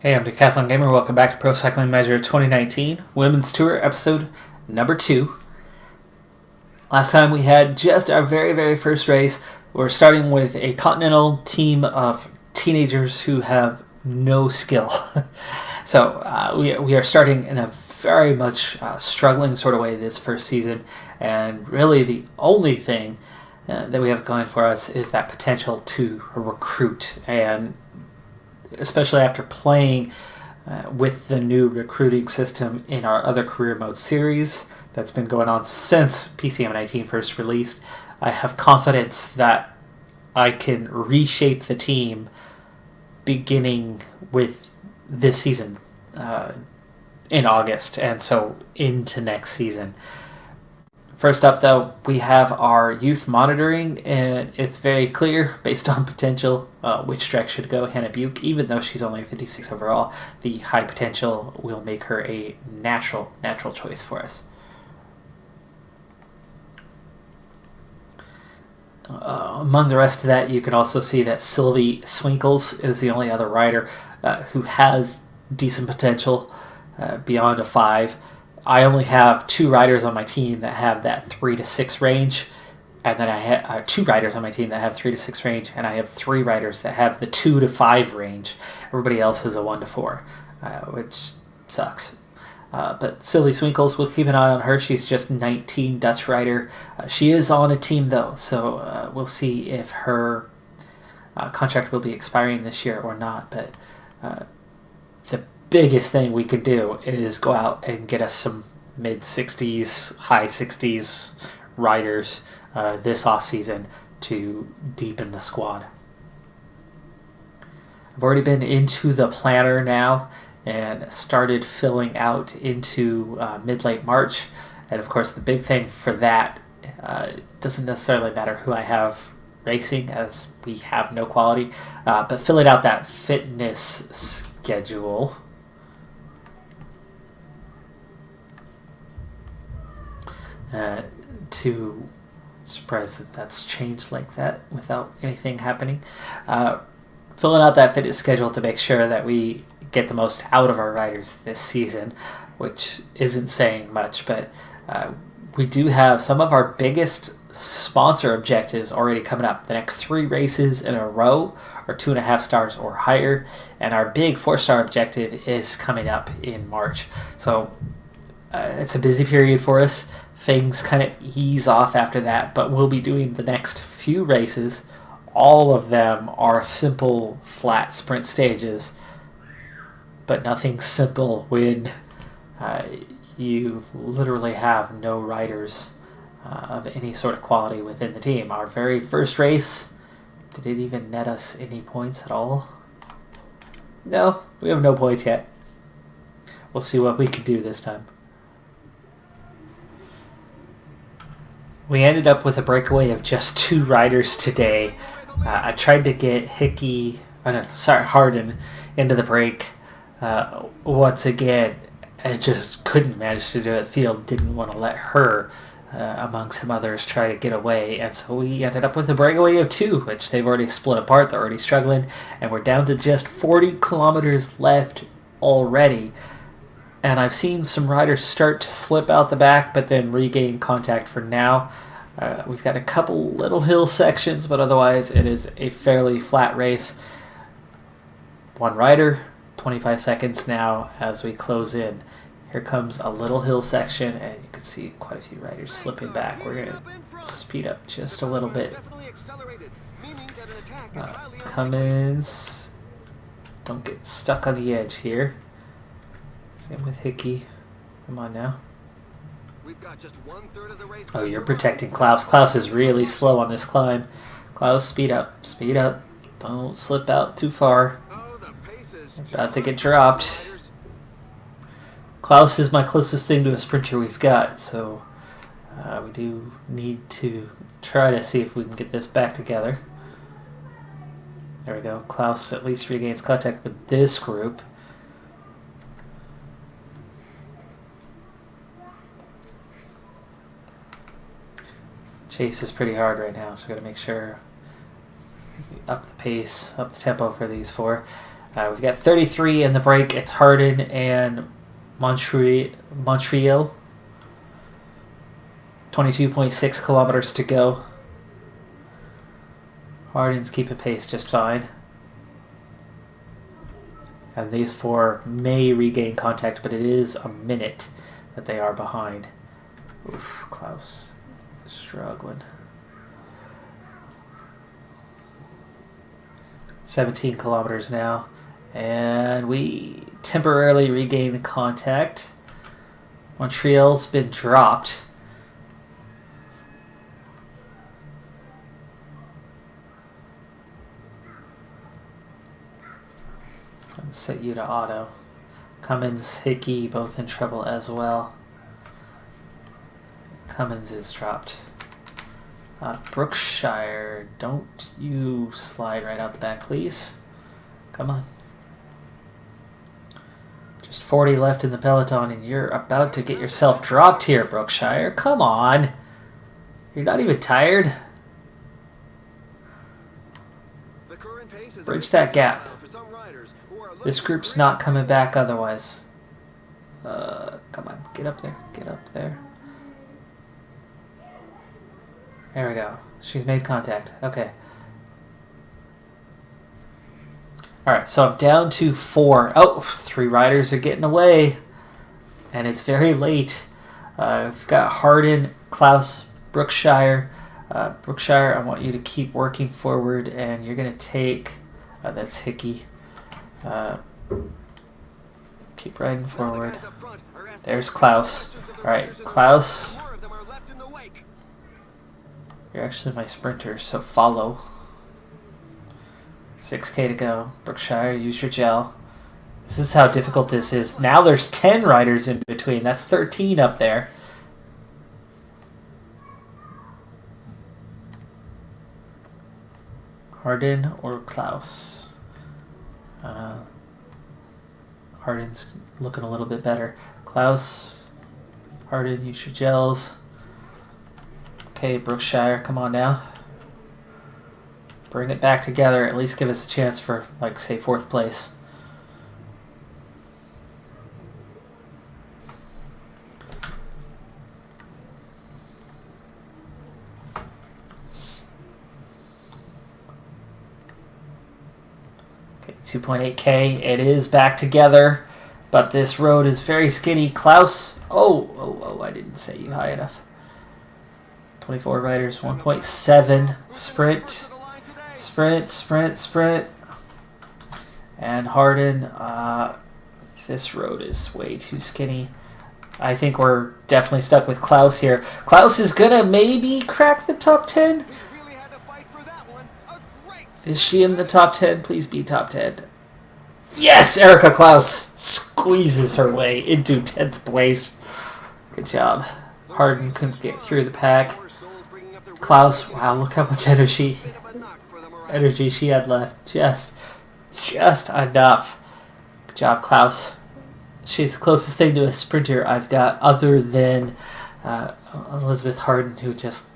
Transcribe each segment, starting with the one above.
Hey, I'm Decathlon Gamer. Welcome back to Pro Cycling Measure 2019 Women's Tour episode number 2. Last time we had just our very first race. We're starting with a continental team of teenagers who have no skill. So we are starting in a very much struggling sort of way this first season, and really the only thing that we have going for us is that potential to recruit, and especially after playing with the new recruiting system in our other career mode series that's been going on since PCM 19 first released, I have confidence that I can reshape the team beginning with this season in August, and so into next season. First up, though, we have our youth monitoring, and it's very clear, based on potential, which track should go. Hannah Buke, even though she's only 56 overall, the high potential will make her a natural choice for us. Among the rest of that, you can also see that Sylvie Swinkles is the only other rider who has decent potential beyond a 5. I only have 2 riders on my team that have that 3 to 6 range, and then I have 2 riders on my team that have 3 to 6 range, and I have 3 riders that have the 2 to 5 range. Everybody else is a 1 to 4, which sucks. But Sylvie Swinkles, we'll keep an eye on her. She's just 19, Dutch rider. She is on a team though, so we'll see if her contract will be expiring this year or not. But the biggest thing we could do is go out and get us some mid-60s, high 60s riders this offseason to deepen the squad. I've already been into the planner now and started filling out into mid-late March. And of course, the big thing for that doesn't necessarily matter who I have racing, as we have no quality, but filling out that fitness schedule. To surprise that that's changed like that without anything happening. Filling out that fitness schedule to make sure that we get the most out of our riders this season, which isn't saying much, but we do have some of our biggest sponsor objectives already coming up. The next 3 races in a row are 2.5 stars or higher, and our big 4-star objective is coming up in March. So it's a busy period for us. Things kind of ease off after that, but we'll be doing the next few races. All of them are simple, flat sprint stages, but nothing simple when you literally have no riders of any sort of quality within the team. Our very first race, did it even net us any points at all? No, we have no points yet. We'll see what we can do this time. We ended up with a breakaway of just 2 riders today. I tried to get Harden into the break once again. I just couldn't manage to do it. The field didn't want to let her, among some others, try to get away. And so we ended up with a breakaway of 2, which they've already split apart. They're already struggling. And we're down to just 40 kilometers left already. And I've seen some riders start to slip out the back, but then regain contact for now. We've got a couple little hill sections, but otherwise it is a fairly flat race. 1 rider, 25 seconds now as we close in. Here comes a little hill section, and you can see quite a few riders slipping back. We're going to speed up just a little bit. Cummins, don't get stuck on the edge here. Same with Hickey. Come on now. We've got just 1/3 of the race. Oh, you're protecting Klaus. Klaus is really slow on this climb. Klaus, speed up. Speed up. Don't slip out too far. About to get dropped. Klaus is my closest thing to a sprinter we've got, so we do need to try to see if we can get this back together. There we go. Klaus at least regains contact with this group. Chase is pretty hard right now, so we got to make sure we up the pace, up the tempo for these 4. We've got 33 in the break. It's Hardin and Montreal. 22.6 kilometers to go. Hardin's keeping pace just fine. And these four may regain contact, but it is a minute that they are behind. Oof, Klaus struggling. 17 kilometers now. And we temporarily regain contact. Montreal's been dropped. Let's set you to auto. Cummins, Hickey, both in trouble as well. Cummins is dropped. Brookshire, don't you slide right out the back, please. Come on. Just 40 left in the peloton, and you're about to get yourself dropped here, Brookshire. Come on. You're not even tired. Bridge that gap. This group's not coming back otherwise. Come on, get up there. Get up there. There we go. She's made contact. Okay. Alright, so I'm down to 4. Oh, 3 riders are getting away. And it's very late. I've got Hardin, Klaus, Brookshire. Brookshire, I want you to keep working forward, and you're going to take... that's Hickey. Keep riding forward. There's Klaus. Alright, Klaus... You're actually my sprinter, so follow. 6K to go. Brookshire, use your gel. This is how difficult this is. Now there's 10 riders in between. That's 13 up there. Hardin or Klaus? Hardin's looking a little bit better. Klaus, Hardin, use your gels. Okay, Brookshire, come on now. Bring it back together. At least give us a chance for, like, say, 4th place. Okay, 2.8K. It is back together, but this road is very skinny. Klaus. Oh, I didn't say you high enough. 24 riders, 1.7. Sprint. And Hardin, this road is way too skinny. I think we're definitely stuck with Klaus here. Klaus is gonna maybe crack the top 10. Is she in the top 10? Please be top 10. Yes! Erica Klaus squeezes her way into 10th place. Good job. Hardin couldn't get through the pack. Klaus, wow, look how much energy she had left. Just enough. Good job, Klaus. She's the closest thing to a sprinter I've got, other than Elizabeth Hardin, who just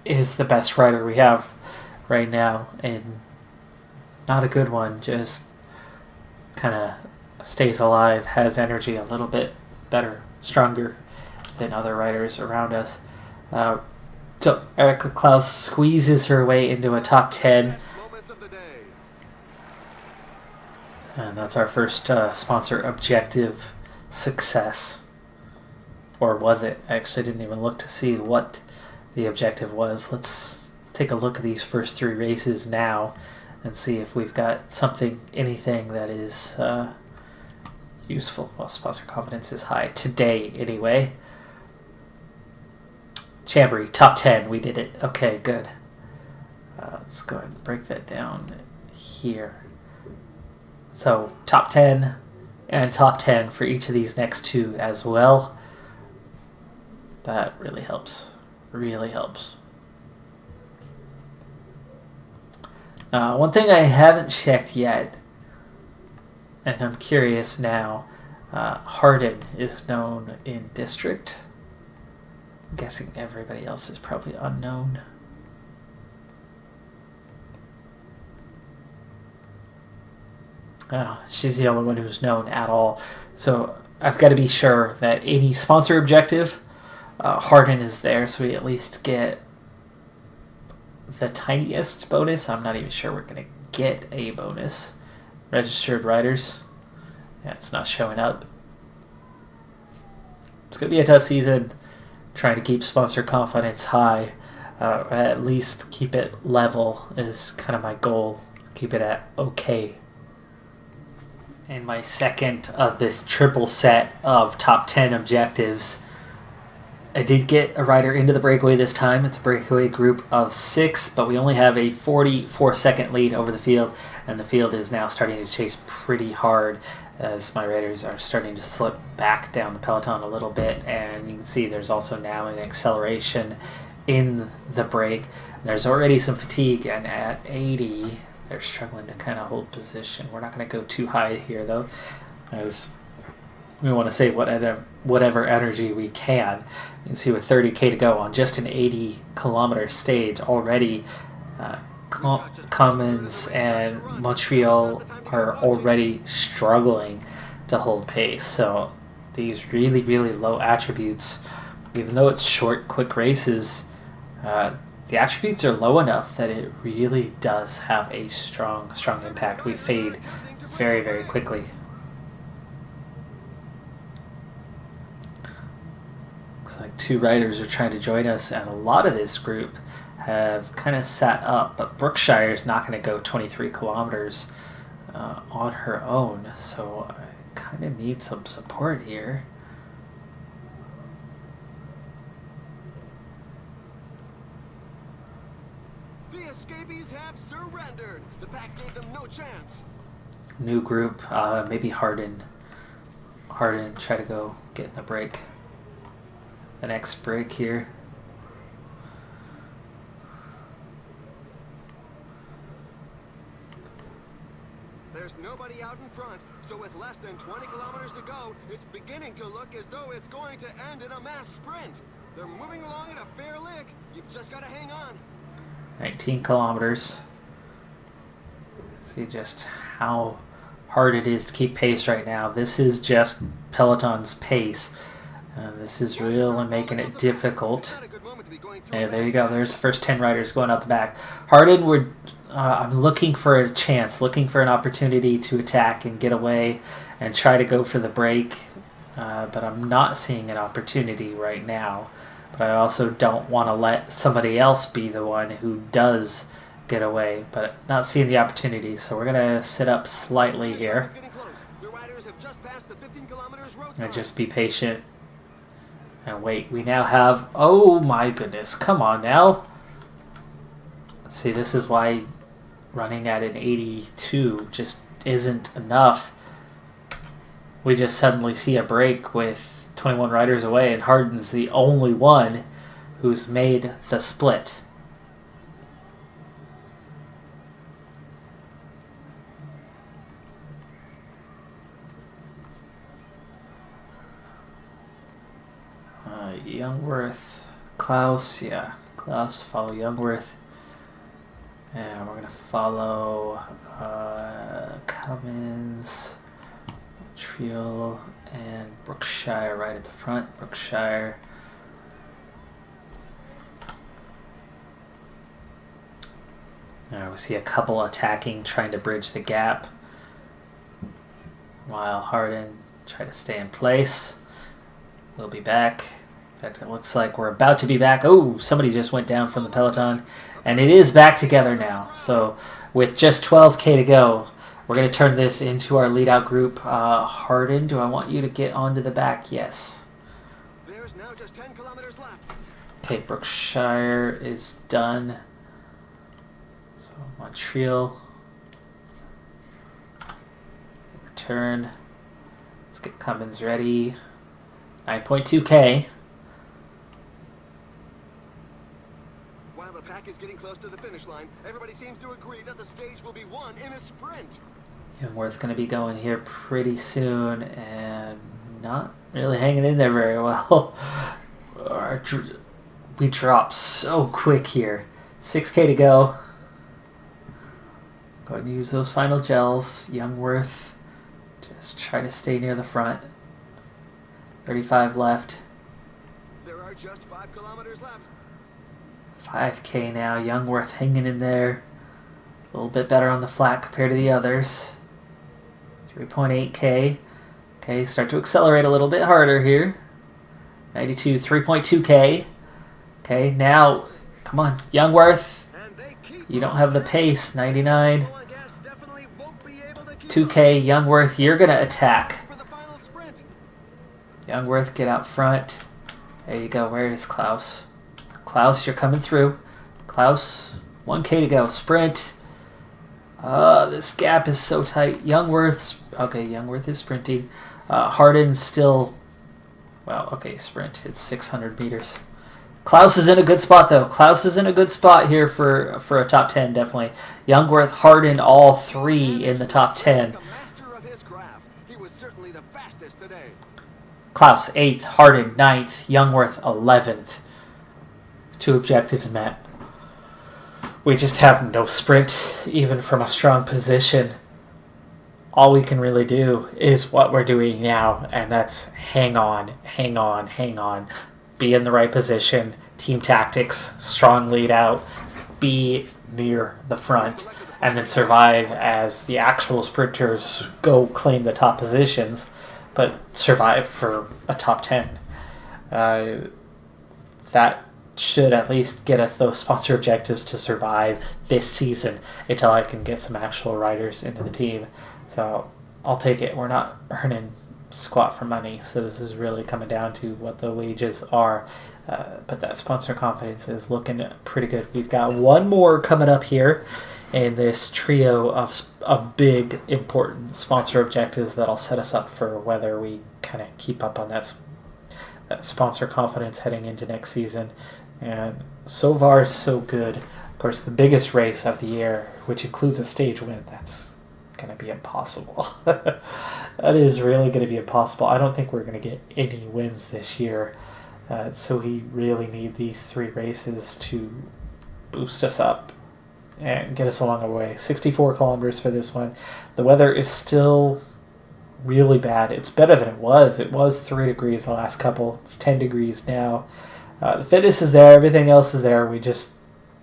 is the best rider we have right now, and not a good one. Just kind of stays alive, has energy a little bit better, stronger than other riders around us. So Erica Klaus squeezes her way into a top 10. And that's our first sponsor objective success. Or was it? I actually didn't even look to see what the objective was. Let's take a look at these first 3 races now and see if we've got anything that is useful. Well, sponsor confidence is high today anyway. Chambry, top 10. We did it. Okay, good. Let's go ahead and break that down here. So, top 10 and top 10 for each of these next 2 as well. That really helps. Really helps. One thing I haven't checked yet, and I'm curious now, Hardin is known in district. I'm guessing everybody else is probably unknown. She's the only one who's known at all. So I've got to be sure that any sponsor objective, Harden is there, so we at least get the tiniest bonus. I'm not even sure we're going to get a bonus. Registered riders. Yeah, it's not showing up. It's going to be a tough season. Trying to keep sponsor confidence high. At least keep it level is kind of my goal. Keep it at okay. And my second of this triple set of top 10 objectives. I did get a rider into the breakaway this time. It's a breakaway group of 6, but we only have a 44-second lead over the field, and the field is now starting to chase pretty hard as my riders are starting to slip back down the peloton a little bit, and you can see there's also now an acceleration in the break. There's already some fatigue, and at 80, they're struggling to kind of hold position. We're not going to go too high here, though, as we want to save whatever energy we can. You can see with 30k to go on just an 80-kilometer stage already, Commons and Montreal are already struggling to hold pace. So these really, really low attributes, even though it's short, quick races, the attributes are low enough that it really does have a strong impact. We fade very, very quickly. Looks like 2 riders are trying to join us, and a lot of this group have kind of sat up, but Brookshire is not going to go 23 kilometers on her own, so I kind of need some support here. The escapees have surrendered. The pack gave them no chance. New group, maybe Harden try to go get in the break. The next break here. There's nobody out in front, so with less than 20 kilometers to go, it's beginning to look as though it's going to end in a mass sprint. They're moving along at a fair lick. You've just got to hang on. 19 kilometers. See just how hard it is to keep pace right now. This is just Peloton's pace. This is really making it difficult. Yeah, there you go. There's the first 10 riders going out the back. Harden, I'm looking for a chance, looking for an opportunity to attack and get away and try to go for the break. But I'm not seeing an opportunity right now. But I also don't want to let somebody else be the one who does get away. But not seeing the opportunity, so we're going to sit up slightly here. And just be patient. And wait, we now have... Oh my goodness, come on now. See, this is why running at an 82 just isn't enough. We just suddenly see a break with 21 riders away, and Harden's the only one who's made the split. Youngworth, Klaus, yeah, Klaus, follow Youngworth. And we're going to follow Cummins, Montreal, and Brookshire right at the front. Brookshire. We see a couple attacking, trying to bridge the gap, while Harden try to stay in place. We'll be back. In fact, it looks like we're about to be back. Oh, somebody just went down from the peloton. And it is back together now. So with just 12k to go, we're going to turn this into our lead-out group. Harden, do I want you to get onto the back? Yes. There's now just 10 kilometers left. Okay, Brookshire is done. So Montreal. Return. Let's get Cummins ready. 9.2k. While the pack is getting close to the finish line, everybody seems to agree that the stage will be won in a sprint. Youngworth's going to be going here pretty soon and not really hanging in there very well. We drop so quick here. 6k to go. Go ahead and use those final gels. Youngworth, just try to stay near the front. 35 left. There are just 5 kilometers left. 5K now. Youngworth hanging in there. A little bit better on the flat compared to the others. 3.8K. Okay, start to accelerate a little bit harder here. 92, 3.2K. Okay, now, come on, Youngworth. You don't have the pace. 99. 2K, Youngworth, you're going to attack. Youngworth, get out front. There you go. Where is Klaus? Klaus, you're coming through. Klaus, 1K to go. Sprint. This gap is so tight. Youngworth is sprinting. Harden's still, well, okay, sprint. It's 600 meters. Klaus is in a good spot, though. Klaus is in a good spot here for a top 10, definitely. Youngworth, Harden, all three in the top 10. Klaus, 8th. Harden, 9th. Youngworth, 11th. 2 objectives met. We just have no sprint, even from a strong position. All we can really do is what we're doing now, and that's hang on. Be in the right position, team tactics, strong lead out, be near the front, and then survive as the actual sprinters go claim the top positions, but survive for a top 10. That should at least get us those sponsor objectives to survive this season until I can get some actual riders into the team. So I'll take it. We're not earning squat for money, so this is really coming down to what the wages are. But that sponsor confidence is looking pretty good. We've got one more coming up here in this trio of big, important sponsor objectives that'll set us up for whether we kind of keep up on that sponsor confidence heading into next season. And so far, so good. Of course, the biggest race of the year, which includes a stage win, that's going to be impossible. That is really going to be impossible. I don't think we're going to get any wins this year. So we really need these 3 races to boost us up and get us along our way. 64 kilometers for this one. The weather is still really bad. It's better than it was. It was 3 degrees the last couple. It's 10 degrees now. The fitness is there. Everything else is there. We just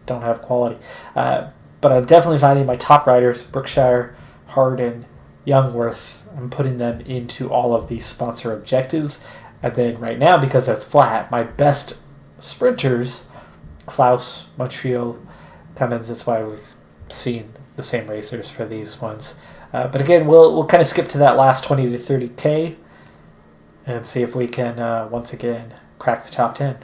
don't have quality. But I'm definitely finding my top riders, Brookshire, Harden, Youngworth, I'm putting them into all of these sponsor objectives. And then right now, because it's flat, my best sprinters, Klaus, Montreal, Cummins, that's why we've seen the same racers for these ones. But again, we'll kind of skip to that last 20 to 30K and see if we can, once again, crack the top 10.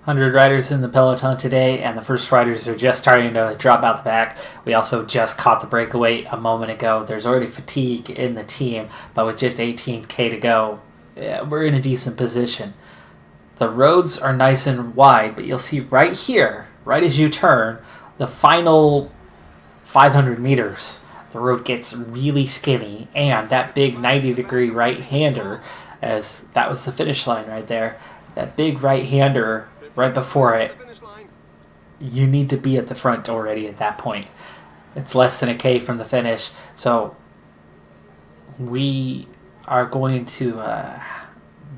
100 riders in the peloton today, and the first riders are just starting to drop out the back. We also just caught the breakaway a moment ago. There's already fatigue in the team, but with just 18K to go, we're in a decent position. The roads are nice and wide, but you'll see right here, right as you turn, the final 500 meters, the road gets really skinny, and that big 90-degree right-hander, as that was the finish line right there, that big right-hander right before it, you need to be at the front already at that point. It's less than a K from the finish, so we are going to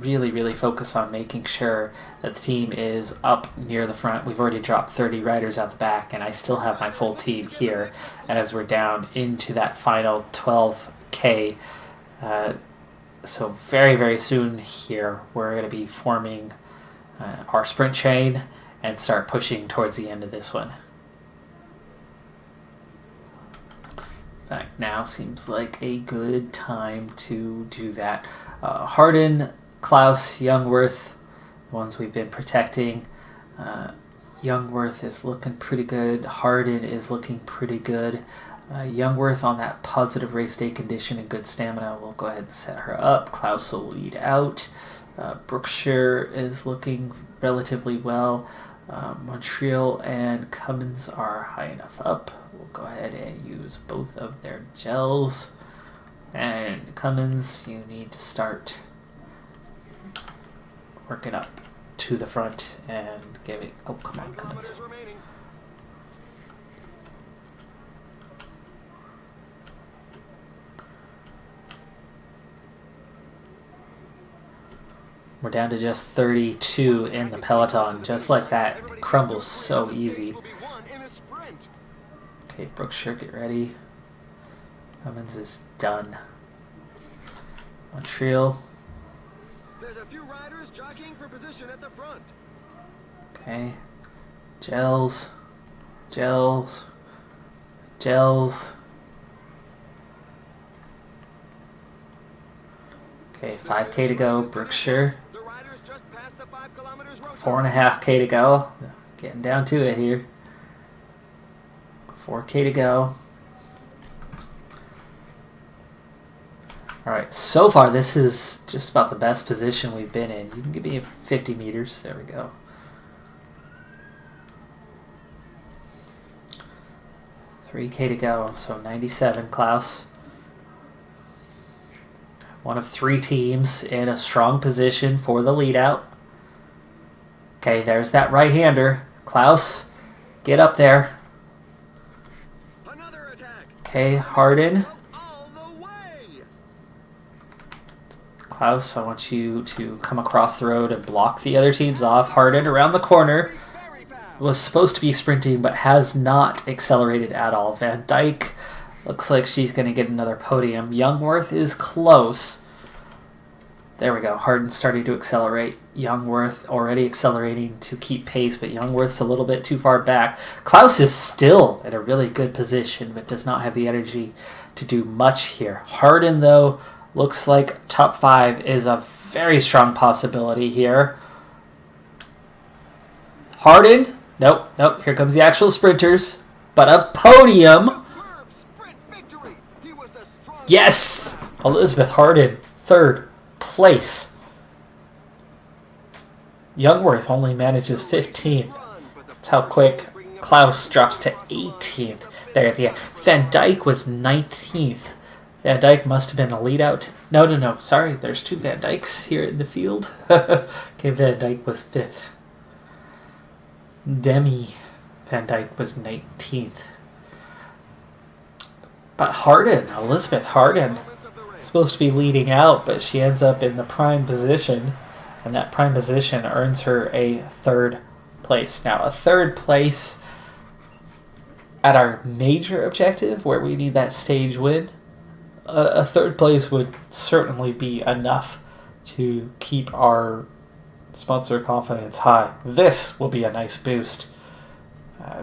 really focus on making sure that the team is up near the front. We've already dropped 30 riders out the back, and I still have my full team here as we're down into that final 12K. So very soon here, we're going to be forming our sprint chain and start pushing towards the end of this one. In fact, now seems like a good time to do that. Harden, Klaus, Youngworth, ones we've been protecting. Youngworth is looking pretty good. Harden is looking pretty good. Youngworth on that positive race day condition and good stamina. We'll go ahead and set her up. Klaus will lead out. Brookshire is looking relatively well. Montreal and Cummins are high enough up. We'll go ahead and use both of their gels. And Cummins, you need to start working up to the front and give it. Oh, come on, Cummins. We're down to just 32 in the peloton. Just like that, it crumbles so easy. Okay, Brookshire, get ready. Cummins is done. Montreal. There's a few riders jockeying for position at the front. Okay. Gels. Okay, 5K to go, Brookshire. 4.5K to go. Getting down to it here. 4K to go. Alright, so far this is just about the best position we've been in. You can give me 50 meters. There we go. $3K to go, so 97, Klaus. One of 3 teams in a strong position for the lead out. Okay, there's that right-hander. Klaus, get up there. Okay, Harden. Klaus, I want you to come across the road and block the other teams off. Harden around the corner. Was supposed to be sprinting, but has not accelerated at all. Van Dyke looks like she's going to get another podium. Youngworth is close. There we go. Harden's starting to accelerate. Youngworth already accelerating to keep pace, but Youngworth's a little bit too far back. Klaus is still in a really good position, but does not have the energy to do much here. Harden, though, looks like top 5 is a very strong possibility here. Harden. Nope. Here comes the actual sprinters. But a podium. Yes! Elizabeth Harden, 3rd place. Youngworth only manages 15th. That's how quick Klaus drops to 18th there at the end. Van Dyke was 19th. Van Dyke must have been a lead out. No. Sorry, there's 2 Van Dykes here in the field. Okay, Van Dyke was 5th. Demi Van Dyke was 19th. But Harden, Elizabeth Harden, supposed to be leading out, but she ends up in the prime position, and that prime position earns her a 3rd place. Now, a 3rd place at our major objective, where we need that stage win, a 3rd place would certainly be enough to keep our sponsor confidence high. This will be a nice boost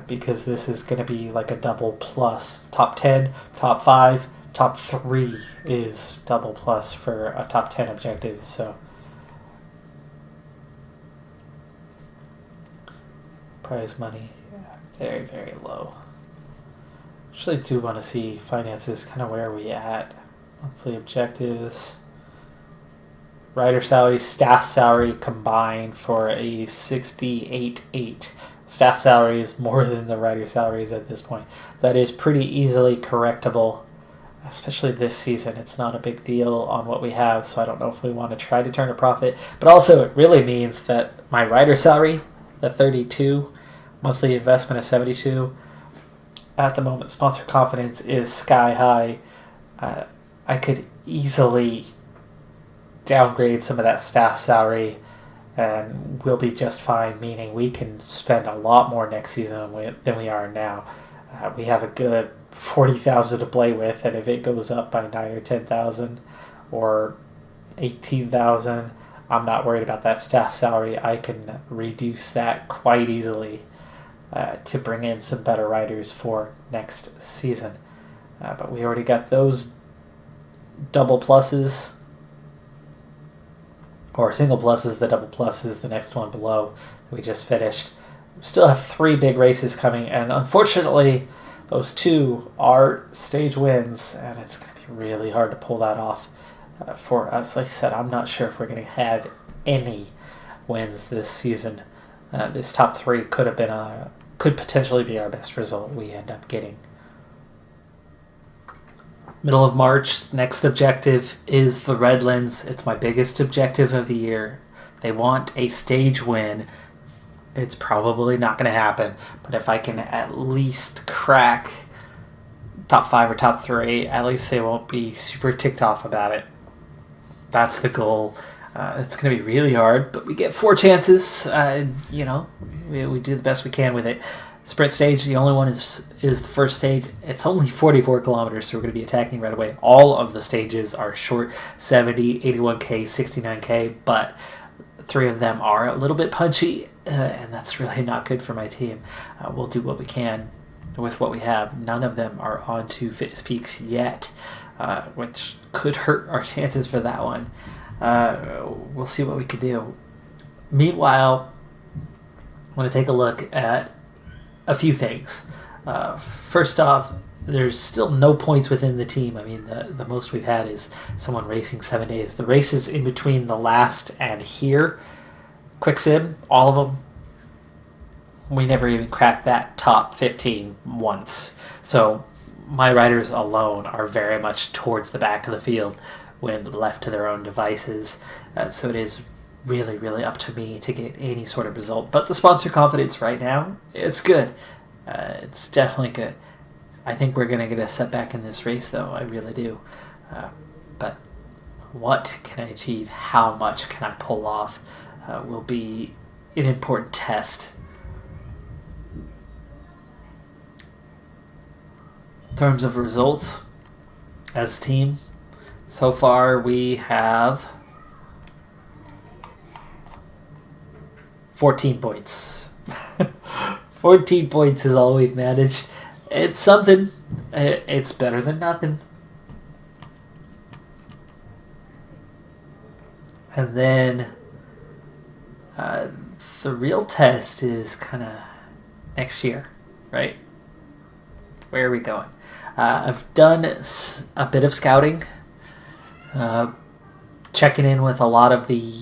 because this is going to be like a double plus. Top 10, top 5, top 3 is double plus for a top 10 objective. So prize money, very, very low. Actually do want to see finances, kind of where are we at. Monthly objectives. Rider salary, staff salary combined for a 68.8. Staff salary is more than the rider salaries at this point. That is pretty easily correctable, especially this season. It's not a big deal on what we have, so I don't know if we want to try to turn a profit. But also, it really means that my rider salary, the 32, monthly investment of 72, at the moment, sponsor confidence is sky high. I could easily downgrade some of that staff salary and we'll be just fine, meaning we can spend a lot more next season than we are now. We have a good 40,000 to play with, and if it goes up by 9 or 10,000 or 18,000, I'm not worried about that staff salary. I can reduce that quite easily to bring in some better riders for next season. But we already got those double pluses, or single pluses. The double plus is the next one below that we just finished. We still have 3 big races coming, and unfortunately those 2 are stage wins, and it's going to be really hard to pull that off for us. Like I said, I'm not sure if we're going to have any wins this season. This top 3 could potentially be our best result we end up getting. Middle of March, next objective is the Redlands. It's my biggest objective of the year. They want a stage win. It's probably not going to happen, but if I can at least crack top 5 or top 3, at least they won't be super ticked off about it. That's the goal. It's going to be really hard, but we get 4 chances. We do the best we can with it. Sprint stage, the only one is the first stage. It's only 44 kilometers, so we're going to be attacking right away. All of the stages are short, 70, 81K, 69K, but 3 of them are a little bit punchy, and that's really not good for my team. We'll do what we can with what we have. None of them are onto fitness peaks yet, which could hurt our chances for that one. We'll see what we can do. Meanwhile, I want to take a look at a few things. First off, there's still no points within the team. I mean, the most we've had is someone racing 7 days. The races in between the last and here, quick sim, all of them, we never even cracked that top 15 once. So my riders alone are very much towards the back of the field when left to their own devices. So it is really, really up to me to get any sort of result. But the sponsor confidence right now, it's good. It's definitely good. I think we're going to get a setback in this race, though. I really do. But what can I achieve? How much can I pull off? Will be an important test. In terms of results, as a team, so far we have 14 points. 14 points is all we've managed. It's something. It's better than nothing. And then the real test is kind of next year, right? Where are we going? I've done a bit of scouting, checking in with a lot of the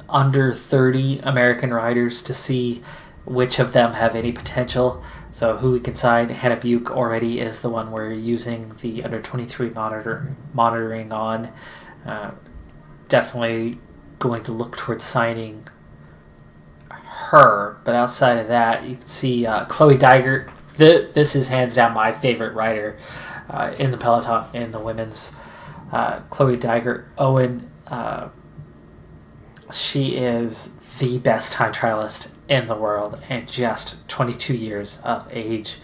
under 30 American riders to see which of them have any potential. So who we can sign. Hannah Buke already is the one we're using the under 23 monitoring on. Definitely going to look towards signing her. But outside of that, you can see Chloe Dagger. This is hands down my favorite rider in the peloton in the women's. Chloe Tygart, Owen, she is the best time trialist in the world and just 22 years of age.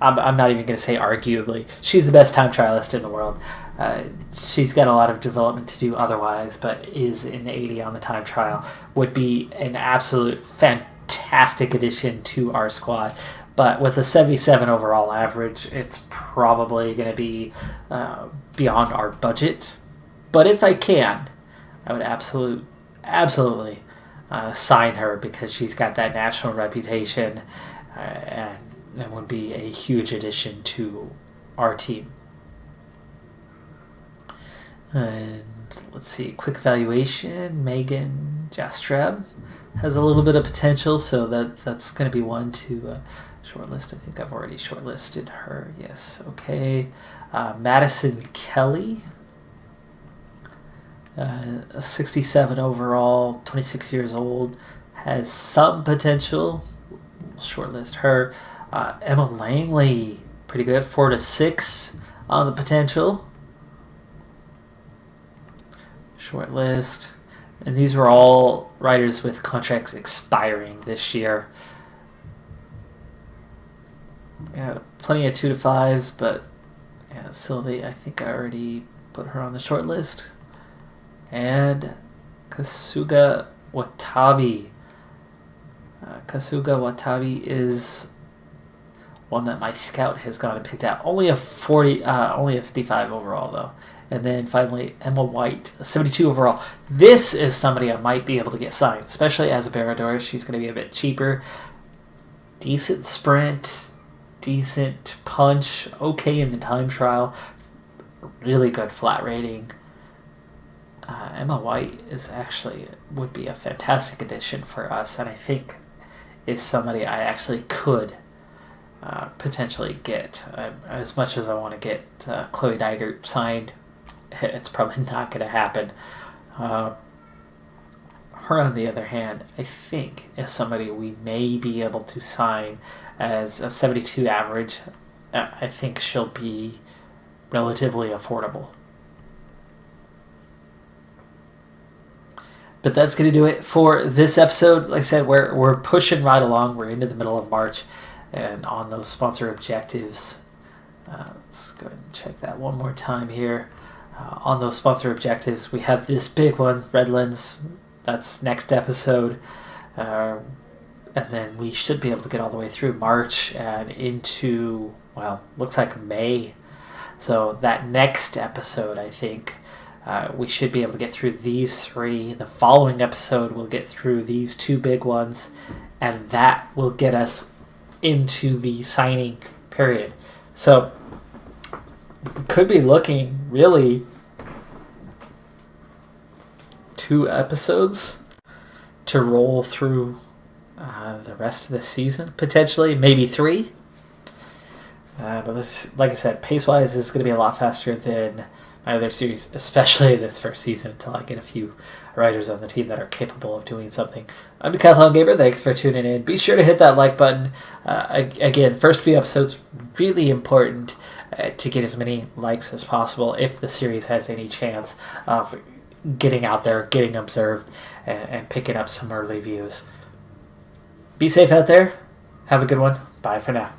I'm not even going to say arguably. She's the best time trialist in the world. She's got a lot of development to do otherwise, but is in 80 on the time trial. Would be an absolute fantastic addition to our squad. But with a 77 overall average, it's probably going to be beyond our budget. But if I can, I would absolutely sign her because she's got that national reputation and that would be a huge addition to our team. And let's see, quick evaluation. Megan Jastreb has a little bit of potential, so that's going to be one to shortlist. I think I've already shortlisted her. Yes, okay. Madison Kelly, 67 overall, 26 years old, has some potential. We'll shortlist her. Emma Langley, pretty good, 4 to 6 on the potential. Shortlist. And these were all riders with contracts expiring this year. We had plenty of 2 to 5s, but yeah, Sylvie, I think I already put her on the short list. And Kasuga Watabe. Kasuga Watabe is one that my scout has gone and picked out. Only a 55 overall though. And then finally Emma White, 72 overall. This is somebody I might be able to get signed, especially as a Barador. She's going to be a bit cheaper. Decent sprint, decent punch, okay in the time trial, really good flat rating. Emma White would be a fantastic addition for us, and I think is somebody I actually could potentially get. As much as I want to get Chloe Dagger signed, it's probably not going to happen. Her, on the other hand, I think is somebody we may be able to sign as a 72 average. I think she'll be relatively affordable. But that's going to do it for this episode. Like I said, we're pushing right along. We're into the middle of March, and on those sponsor objectives, let's go ahead and check that one more time here. On those sponsor objectives, we have this big one, Redlands. That's next episode. And then we should be able to get all the way through March and into, well, looks like May. So that next episode, I think, we should be able to get through these 3. The following episode, we'll get through these 2 big ones, and that will get us into the signing period. So we could be looking, really, 2 episodes to roll through the rest of the season, potentially, maybe 3. But this, like I said, pace-wise, this is going to be a lot faster than my other series, especially this first season, until I get a few writers on the team that are capable of doing something. I'm Decathlon Gamer. Thanks for tuning in. Be sure to hit that like button. Again, first few episodes, really important to get as many likes as possible if the series has any chance of getting out there, getting observed, and picking up some early views. Be safe out there. Have a good one. Bye for now.